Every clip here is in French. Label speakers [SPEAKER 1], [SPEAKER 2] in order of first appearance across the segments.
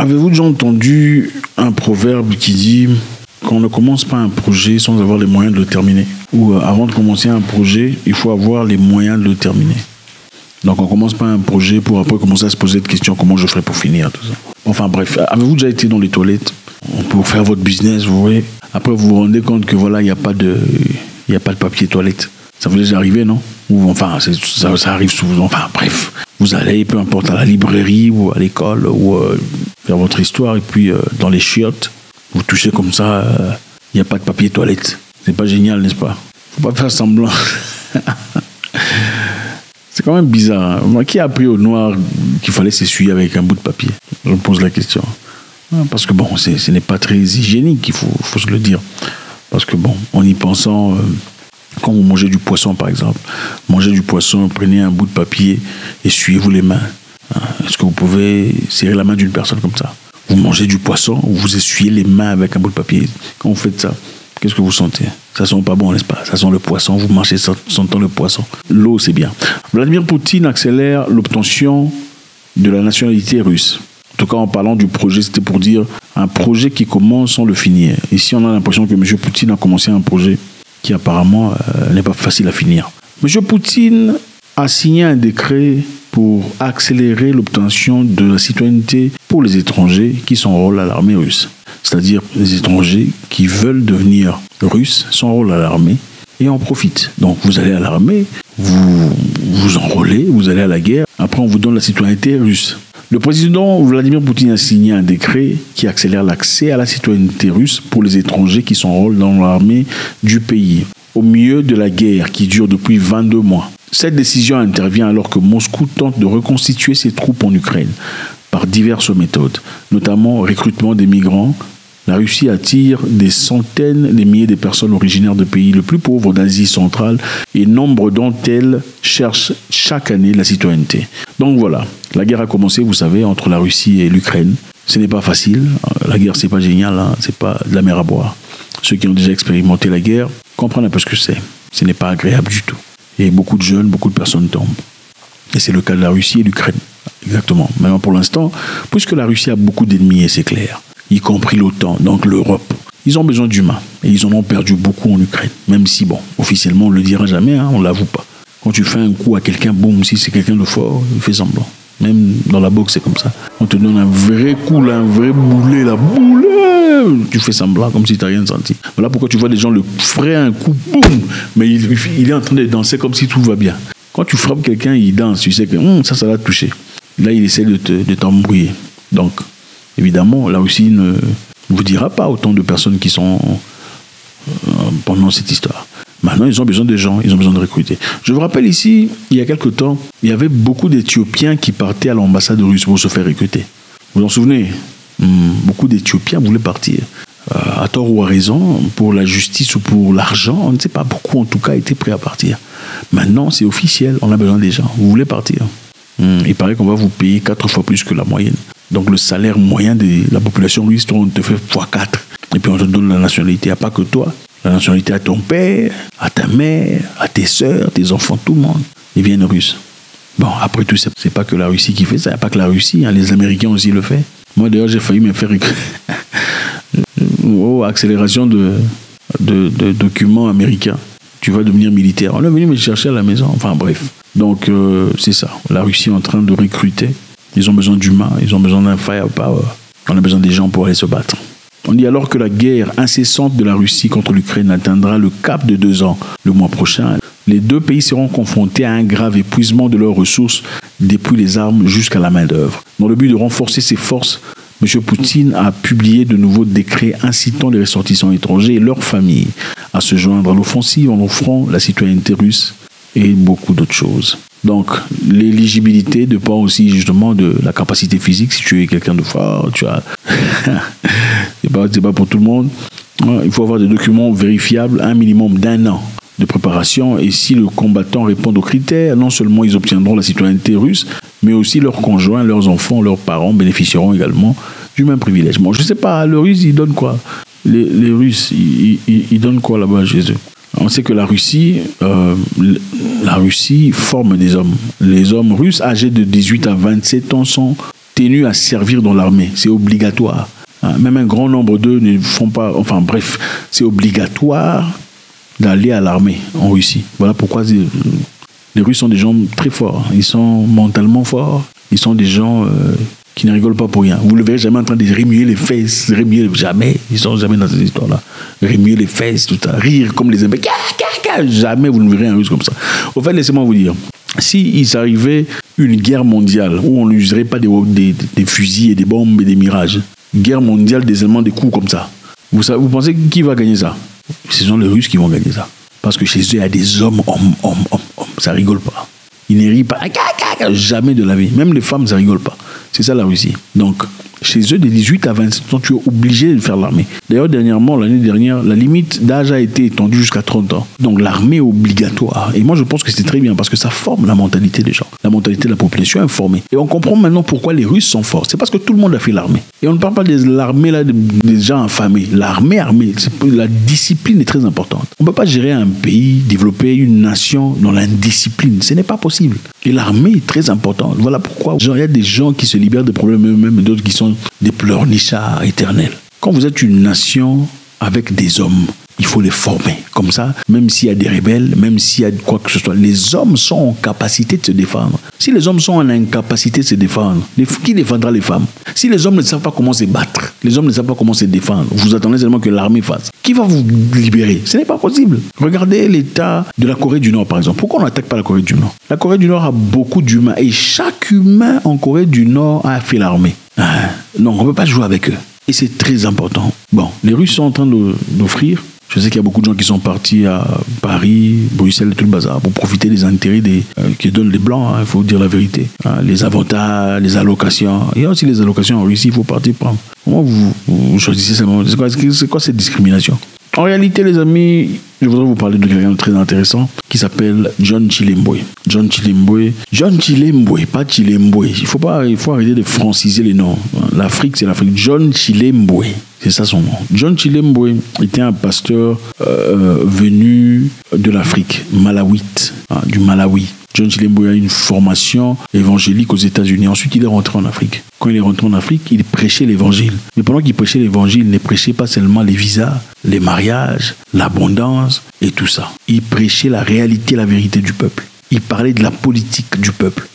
[SPEAKER 1] Avez-vous déjà entendu un proverbe qui dit qu'on ne commence pas un projet sans avoir les moyens de le terminer? Ou avant de commencer un projet, il faut avoir les moyens de le terminer. Donc on ne commence pas un projet pour après commencer à se poser des questions, comment je ferai pour finir, tout ça. Enfin bref, avez-vous déjà été dans les toilettes pour faire votre business, vous voyez? Après vous vous rendez compte que voilà, il n'y a pas de papier toilette. Ça vous est déjà arrivé, non? Ou enfin, ça arrive souvent. Enfin bref, vous allez, peu importe, à la librairie ou à l'école ou faire votre histoire et puis dans les chiottes, vous touchez comme ça, il n'y a pas de papier toilette. C'est pas génial, n'est-ce pas? Faut pas faire semblant. C'est quand même bizarre. Hein? Qui a appris au noir qu'il fallait s'essuyer avec un bout de papier? Je me pose la question. Parce que bon, ce n'est pas très hygiénique, il faut se le dire. Parce que bon, en y pensant, quand vous mangez du poisson par exemple, mangez du poisson, prenez un bout de papier, essuyez-vous les mains. Est-ce que vous pouvez serrer la main d'une personne comme ça? Vous mangez du poisson, vous essuyez les mains avec un bout de papier. Quand vous faites ça, qu'est-ce que vous sentez? Ça sent pas bon, n'est-ce pas? Ça sent le poisson, vous mangez sentant le poisson. L'eau, c'est bien. Vladimir Poutine accélère l'obtention de la nationalité russe. En tout cas, en parlant du projet, c'était pour dire un projet qui commence sans le finir. Ici, on a l'impression que M. Poutine a commencé un projet qui apparemment n'est pas facile à finir. M. Poutine a signé un décret pour accélérer l'obtention de la citoyenneté pour les étrangers qui s'enrôlent à l'armée russe. C'est-à-dire les étrangers qui veulent devenir russes s'enrôlent à l'armée et en profitent. Donc vous allez à l'armée, vous enrôlez, vous allez à la guerre, après on vous donne la citoyenneté russe. Le président Vladimir Poutine a signé un décret qui accélère l'accès à la citoyenneté russe pour les étrangers qui s'enrôlent dans l'armée du pays, au milieu de la guerre qui dure depuis 22 mois. Cette décision intervient alors que Moscou tente de reconstituer ses troupes en Ukraine par diverses méthodes, notamment recrutement des migrants. La Russie attire des centaines de milliers de personnes originaires de pays les plus pauvres d'Asie centrale et nombre d'entre elles cherchent chaque année la citoyenneté. Donc voilà, la guerre a commencé, vous savez, entre la Russie et l'Ukraine. Ce n'est pas facile, la guerre c'est pas génial, hein, c'est pas de la mer à boire. Ceux qui ont déjà expérimenté la guerre comprennent un peu ce que c'est. Ce n'est pas agréable du tout. Et beaucoup de jeunes, beaucoup de personnes tombent. Et c'est le cas de la Russie et de l'Ukraine. Exactement. Maintenant, pour l'instant, puisque la Russie a beaucoup d'ennemis, et c'est clair, y compris l'OTAN, donc l'Europe, ils ont besoin d'humains. Et ils en ont perdu beaucoup en Ukraine. Même si, bon, officiellement, on ne le dira jamais, hein, on ne l'avoue pas. Quand tu fais un coup à quelqu'un, boum, si c'est quelqu'un de fort, il fait semblant. Même dans la boxe, c'est comme ça. On te donne un vrai coup, là, un vrai boulet, la boule, tu fais semblant, comme si tu n'as rien senti. Voilà pourquoi tu vois des gens le frayer un coup, boum, mais il est en train de danser comme si tout va bien. Quand tu frappes quelqu'un, il danse, tu sais que ça l'a touché. Là, il essaie de t'embrouiller. Donc, évidemment, la Russie ne vous dira pas autant de personnes qui sont pendant cette histoire. Maintenant, ils ont besoin de gens, ils ont besoin de recruter. Je vous rappelle ici, il y a quelque temps, il y avait beaucoup d'Éthiopiens qui partaient à l'ambassade russe pour se faire recruter. Vous vous en souvenez? Beaucoup d'Éthiopiens voulaient partir. À tort ou à raison, pour la justice ou pour l'argent, on ne sait pas, beaucoup en tout cas étaient prêts à partir. Maintenant, c'est officiel, on a besoin des gens. Vous voulez partir? Il paraît qu'on va vous payer 4 fois plus que la moyenne. Donc le salaire moyen de la population russe, on te fait x4. Et puis on te donne la nationalité, à pas que toi. La nationalité à ton père, à ta mère, à tes sœurs, tes enfants, tout le monde. Ils viennent russes. Bon, après tout, c'est pas que la Russie qui fait ça, il n'y a pas que la Russie, hein, les Américains aussi le font. Moi d'ailleurs, j'ai failli me faire accélération de documents américains. Tu vas devenir militaire. On est venu me chercher à la maison. Enfin bref. Donc c'est ça. La Russie est en train de recruter. Ils ont besoin d'humains. Ils ont besoin d'un firepower. On a besoin des gens pour aller se battre. On dit alors que la guerre incessante de la Russie contre l'Ukraine atteindra le cap de 2 ans le mois prochain. Les deux pays seront confrontés à un grave épuisement de leurs ressources, depuis les armes jusqu'à la main-d'œuvre. Dans le but de renforcer ses forces, M. Poutine a publié de nouveaux décrets incitant les ressortissants étrangers et leurs familles à se joindre à l'offensive en offrant la citoyenneté russe et beaucoup d'autres choses. Donc, l'éligibilité dépend aussi justement de la capacité physique. Si tu es quelqu'un de fort, tu as... c'est pas pour tout le monde. Il faut avoir des documents vérifiables, un minimum d'1 an de préparation. Et si le combattant répond aux critères, non seulement ils obtiendront la citoyenneté russe, mais aussi leurs conjoints, leurs enfants, leurs parents bénéficieront également du même privilège. Bon, je ne sais pas, les Russes, ils donnent quoi? Les Russes, ils donnent quoi là-bas chez eux? On sait que la Russie forme des hommes. Les hommes russes âgés de 18 à 27 ans sont tenus à servir dans l'armée. C'est obligatoire. Même un grand nombre d'eux ne font pas... Enfin bref, c'est obligatoire d'aller à l'armée en Russie. Voilà pourquoi les Russes sont des gens très forts. Ils sont mentalement forts. Ils sont des gens qui ne rigolent pas pour rien. Vous ne le verrez jamais en train de remuer les fesses. Jamais. Ils ne sont jamais dans ces histoires-là. Remuer les fesses, tout ça. Rire comme les imbéciles. Jamais vous ne verrez un Russe comme ça. Au fait, laissez-moi vous dire. S'il s'arrivait une guerre mondiale où on n'userait pas des fusils et des bombes et des mirages, guerre mondiale des Allemands, des coups comme ça, vous pensez qui va gagner ça? Ce sont les Russes qui vont gagner ça. Parce que chez eux, il y a des hommes. Ça rigole pas. Ils ne rient pas. Jamais de la vie. Même les femmes, ça rigole pas. C'est ça la Russie. Donc, chez eux, de 18 à 27 ans, tu es obligé de faire l'armée. D'ailleurs, dernièrement, l'année dernière, la limite d'âge a été étendue jusqu'à 30 ans. Donc, l'armée est obligatoire. Et moi, je pense que c'est très bien parce que ça forme la mentalité des gens. La mentalité de la population est formée. Et on comprend maintenant pourquoi les Russes sont forts. C'est parce que tout le monde a fait l'armée. Et on ne parle pas de l'armée là, des gens affamés. L'armée, la discipline est très importante. On ne peut pas gérer un pays, développer une nation dans l'indiscipline. Ce n'est pas possible. Et l'armée est très importante. Voilà pourquoi il y a des gens qui se libèrent des problèmes eux-mêmes et d'autres qui sont des pleurnichards éternels. Quand vous êtes une nation avec des hommes, il faut les former. Comme ça, même s'il y a des rebelles, même s'il y a quoi que ce soit, les hommes sont en capacité de se défendre. Si les hommes sont en incapacité de se défendre, qui défendra les femmes? Si les hommes ne savent pas comment se battre, les hommes ne savent pas comment se défendre, vous attendez seulement que l'armée fasse. Qui va vous libérer? Ce n'est pas possible. Regardez l'état de la Corée du Nord, par exemple. Pourquoi on n'attaque pas la Corée du Nord? La Corée du Nord a beaucoup d'humains et chaque humain en Corée du Nord a fait l'armée. Non, on ne peut pas jouer avec eux. Et c'est très important. Bon, les Russes sont en train d'offrir. Je sais qu'il y a beaucoup de gens qui sont partis à Paris, Bruxelles et tout le bazar pour profiter des intérêts que donnent les Blancs, il faut dire la vérité. Les avantages, les allocations. Il y a aussi les allocations en Russie, il faut partir prendre. Comment vous choisissez ça? C'est quoi cette discrimination? En réalité, les amis, je voudrais vous parler de quelqu'un de très intéressant qui s'appelle John Chilembwe. John Chilembwe, pas Chilembwe. Il faut arrêter de franciser les noms. L'Afrique, c'est l'Afrique. John Chilembwe, c'est ça son nom. John Chilembwe était un pasteur venu de l'Afrique, malawite, du Malawi. John Chilembwe a une formation évangélique aux États-Unis. Ensuite, il est rentré en Afrique. Quand il est rentré en Afrique, il prêchait l'évangile. Mais pendant qu'il prêchait l'évangile, il ne prêchait pas seulement les visas, les mariages, l'abondance et tout ça. Il prêchait la réalité, la vérité du peuple. Il parlait de la politique du peuple.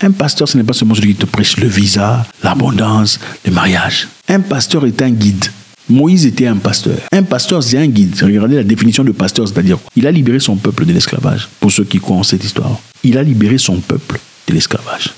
[SPEAKER 1] Un pasteur, ce n'est pas seulement celui qui te prêche le visa, l'abondance, le mariage. Un pasteur est un guide. Moïse était un pasteur. Un pasteur, c'est un guide. Regardez la définition de pasteur, c'est-à-dire il a libéré son peuple de l'esclavage. Pour ceux qui connaissent cette histoire, il a libéré son peuple de l'esclavage.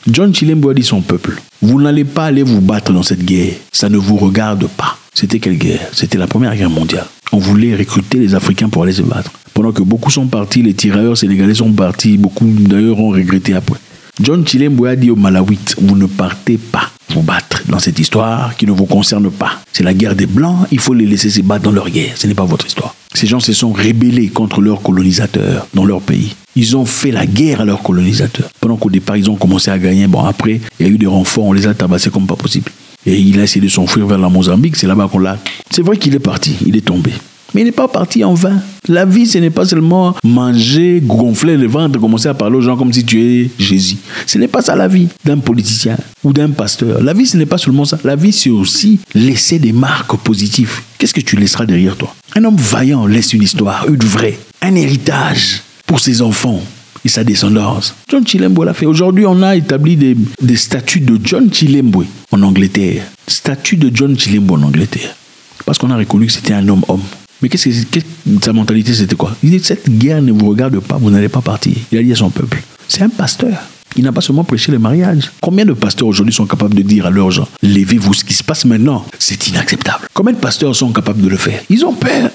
[SPEAKER 1] John Chilembwe a dit son peuple, vous n'allez pas aller vous battre dans cette guerre. Ça ne vous regarde pas. C'était quelle guerre? C'était la Première Guerre mondiale. On voulait recruter les Africains pour aller se battre. Pendant que beaucoup sont partis, les tirailleurs sénégalais sont partis, beaucoup d'ailleurs ont regretté après. John Chilembwe a dit aux Malawites, vous ne partez pas vous battre dans cette histoire qui ne vous concerne pas. C'est la guerre des Blancs, il faut les laisser se battre dans leur guerre. Ce n'est pas votre histoire. Ces gens se sont rébellés contre leurs colonisateurs dans leur pays. Ils ont fait la guerre à leurs colonisateurs. Pendant qu'au départ, ils ont commencé à gagner. Bon, après, il y a eu des renforts, on les a tabassés comme pas possible. Et il a essayé de s'enfuir vers la Mozambique, c'est là-bas qu'on l'a... C'est vrai qu'il est parti, il est tombé. Mais il n'est pas parti en vain. La vie, ce n'est pas seulement manger, gonfler le ventre, commencer à parler aux gens comme si tu es Jésus. Ce n'est pas ça la vie d'un politicien ou d'un pasteur. La vie, ce n'est pas seulement ça. La vie, c'est aussi laisser des marques positives. Qu'est-ce que tu laisseras derrière toi? Un homme vaillant laisse une histoire, une vraie, un héritage pour ses enfants et sa descendance. John Chilembwe l'a fait. Aujourd'hui, on a établi des statues de John Chilembwe en Angleterre. Statues de John Chilembwe en Angleterre. Parce qu'on a reconnu que c'était un homme-homme. Mais sa mentalité, c'était quoi? Il dit, cette guerre ne vous regarde pas, vous n'allez pas partir. Il a dit à son peuple. C'est un pasteur. Il n'a pas seulement prêché le mariage. Combien de pasteurs aujourd'hui sont capables de dire à leurs gens, levez-vous, ce qui se passe maintenant, c'est inacceptable. Combien de pasteurs sont capables de le faire? Ils ont peur.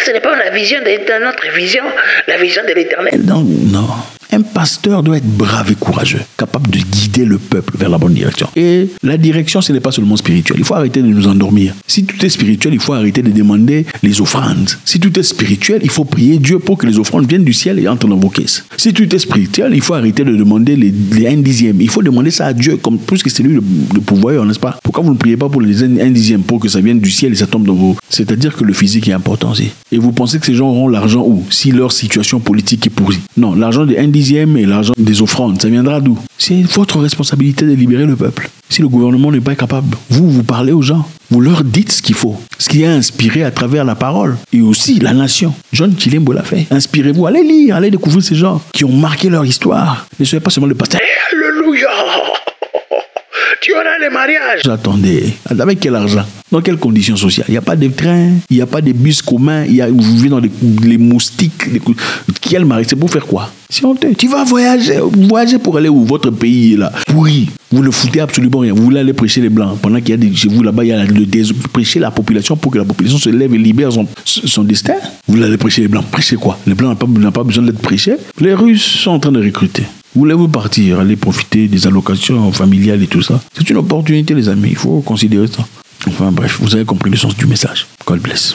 [SPEAKER 2] Ce n'est pas la vision de notre vision, la vision de l'éternel.
[SPEAKER 1] Non. Un pasteur doit être brave et courageux, capable de guider le peuple vers la bonne direction. Et la direction, ce n'est pas seulement spirituel. Il faut arrêter de nous endormir. Si tout est spirituel, il faut arrêter de demander les offrandes. Si tout est spirituel, il faut prier Dieu pour que les offrandes viennent du ciel et entrent dans vos caisses. Si tout est spirituel, il faut arrêter de demander les 1/10. Il faut demander ça à Dieu, comme puisque c'est lui le pourvoyeur, n'est-ce pas? Pourquoi vous ne priez pas pour les 1/10 pour que ça vienne du ciel et ça tombe dans vos... C'est-à-dire que le physique est important aussi. Et vous pensez que ces gens auront l'argent où? Si leur situation politique est pourrie. Non, l'argent de 1/10 dixième et l'argent des offrandes, ça viendra d'où? C'est votre responsabilité de libérer le peuple. Si le gouvernement n'est pas capable, vous parlez aux gens. Vous leur dites ce qu'il faut, ce qui est inspiré à travers la parole. Et aussi la nation. John Chilembo l'a fait. Inspirez-vous, allez lire, allez découvrir ces gens qui ont marqué leur histoire. Ne soyez pas seulement le pasteur.
[SPEAKER 2] Alléluia. Tu auras les mariages.
[SPEAKER 1] Attendez, avec quel argent? Dans quelles conditions sociales? Il n'y a pas de train, il n'y a pas de bus communs, vous vivez dans les moustiques. Quel mari? C'est pour faire quoi? Si on tu vas voyager pour aller où? Votre pays est là, pourri. Vous ne foutez absolument rien. Vous voulez aller prêcher les blancs. Pendant qu'il y a chez vous là-bas, il y a prêcher la population pour que la population se lève et libère son destin. Vous voulez aller prêcher les blancs. Prêchez quoi? Les blancs n'ont pas besoin d'être prêchés. Les Russes sont en train de recruter. Voulez-vous partir, aller profiter des allocations familiales et tout ça? C'est une opportunité, les amis. Il faut considérer ça. Enfin bref, vous avez compris le sens du message. God bless.